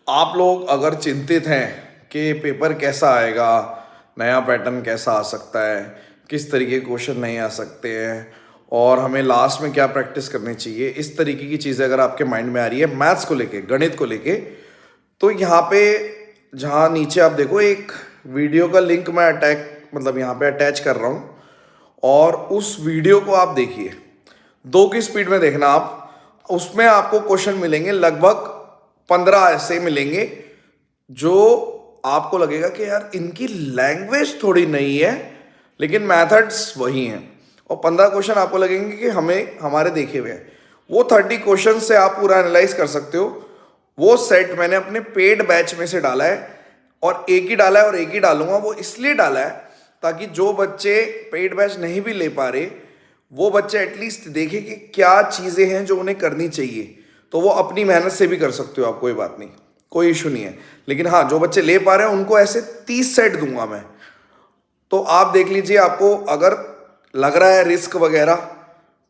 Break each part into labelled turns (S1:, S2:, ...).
S1: आप लोग अगर चिंतित हैं कि पेपर कैसा आएगा, नया पैटर्न कैसा आ सकता है, किस तरीके के क्वेश्चन नहीं आ सकते हैं और हमें लास्ट में क्या प्रैक्टिस करनी चाहिए, इस तरीके की चीज़ें अगर आपके माइंड में आ रही है मैथ्स को लेके, गणित को लेके, तो यहाँ पे जहाँ नीचे आप देखो एक वीडियो का लिंक मैं यहाँ पे अटैच कर रहा हूँ और उस वीडियो को आप देखिए। 2 की स्पीड में देखना आप। उसमें आपको क्वेश्चन मिलेंगे, लगभग 15 ऐसे मिलेंगे जो आपको लगेगा कि यार इनकी लैंग्वेज थोड़ी नई है लेकिन मेथड्स वही हैं। और 15 क्वेश्चन आपको लगेंगे कि हमें हमारे देखे हुए हैं। वो 30 क्वेश्चन से आप पूरा एनालाइज कर सकते हो। वो सेट मैंने अपने पेड बैच में से डाला है और एक ही डाला है और एक ही डालूंगा। वो इसलिए डाला है ताकि जो बच्चे पेड बैच नहीं भी ले पा रहे वो बच्चे एटलीस्ट देखे कि क्या चीज़ें हैं जो उन्हें करनी चाहिए, तो वो अपनी मेहनत से भी कर सकते हो आप, कोई बात नहीं, कोई इशू नहीं है। लेकिन हाँ, जो बच्चे ले पा रहे हैं उनको ऐसे 30 सेट दूंगा मैं, तो आप देख लीजिए। आपको अगर लग रहा है रिस्क वगैरह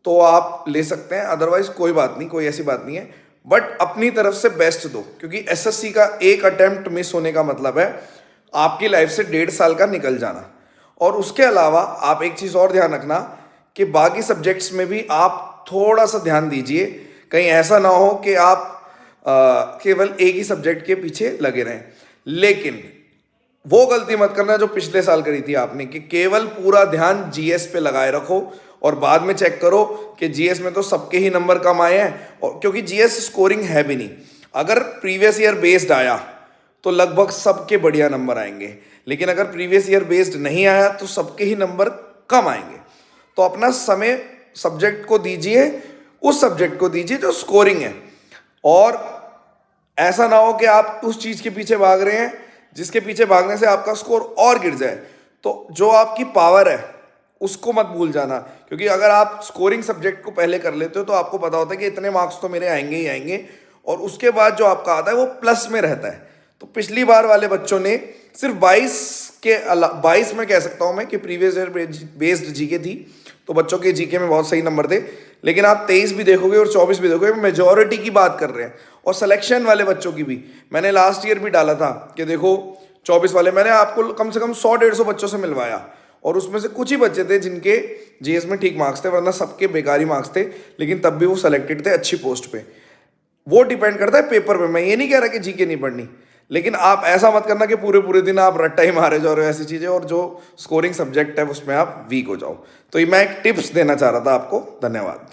S1: तो आप ले सकते हैं, अदरवाइज कोई बात नहीं, कोई ऐसी बात नहीं है। बट अपनी तरफ से बेस्ट दो, क्योंकि एसएससी का एक अटेम्प्ट मिस होने का मतलब है आपकी लाइफ से 1.5 साल का निकल जाना। और उसके अलावा आप एक चीज़ और ध्यान रखना कि बाकी सब्जेक्ट्स में भी आप थोड़ा सा ध्यान दीजिए। कहीं ऐसा ना हो कि आप केवल एक ही सब्जेक्ट के पीछे लगे रहें। लेकिन वो गलती मत करना जो पिछले साल करी थी आपने, कि केवल पूरा ध्यान जीएस पे लगाए रखो और बाद में चेक करो कि जीएस में तो सबके ही नंबर कम आए हैं। और क्योंकि जीएस स्कोरिंग है भी नहीं, अगर प्रीवियस ईयर बेस्ड आया तो लगभग सबके बढ़िया नंबर आएंगे, लेकिन अगर प्रीवियस ईयर बेस्ड नहीं आया तो सबके ही नंबर कम आएंगे। तो अपना समय सब्जेक्ट को दीजिए, उस सब्जेक्ट को दीजिए जो स्कोरिंग है। और ऐसा ना हो कि आप उस चीज़ के पीछे भाग रहे हैं जिसके पीछे भागने से आपका स्कोर और गिर जाए। तो जो आपकी पावर है उसको मत भूल जाना, क्योंकि अगर आप स्कोरिंग सब्जेक्ट को पहले कर लेते हो तो आपको पता होता है कि इतने मार्क्स तो मेरे आएंगे ही आएंगे, और उसके बाद जो आपका आता है वो प्लस में रहता है। तो पिछली बार वाले बच्चों ने सिर्फ 22 में कह सकता हूं मैं कि प्रीवियस ईयर बेस्ड जीके थी, तो बच्चों के जीके में बहुत सही नंबर थे। लेकिन आप 23 भी देखोगे और 24 भी देखोगे, मेजॉरिटी की बात कर रहे हैं। और सिलेक्शन वाले बच्चों की भी मैंने लास्ट ईयर भी डाला था कि देखो 24 वाले मैंने आपको कम से कम 100-150 बच्चों से मिलवाया, और उसमें से कुछ ही बच्चे थे जिनके जीएस में ठीक मार्क्स थे, वरना सबके बेकारी मार्क्स थे, लेकिन तब भी वो सेलेक्टेड थे अच्छी पोस्ट पे। वो डिपेंड करता है पेपर पे। मैं ये नहीं कह रहा कि जीके नहीं पढ़नी, लेकिन आप ऐसा मत करना कि पूरे पूरे दिन आप रट्टा ही मारे जा रहे हो ऐसी चीज़ें, और जो स्कोरिंग सब्जेक्ट है उसमें आप वीक हो जाओ। तो ये मैं एक टिप्स देना चाह रहा था आपको। धन्यवाद।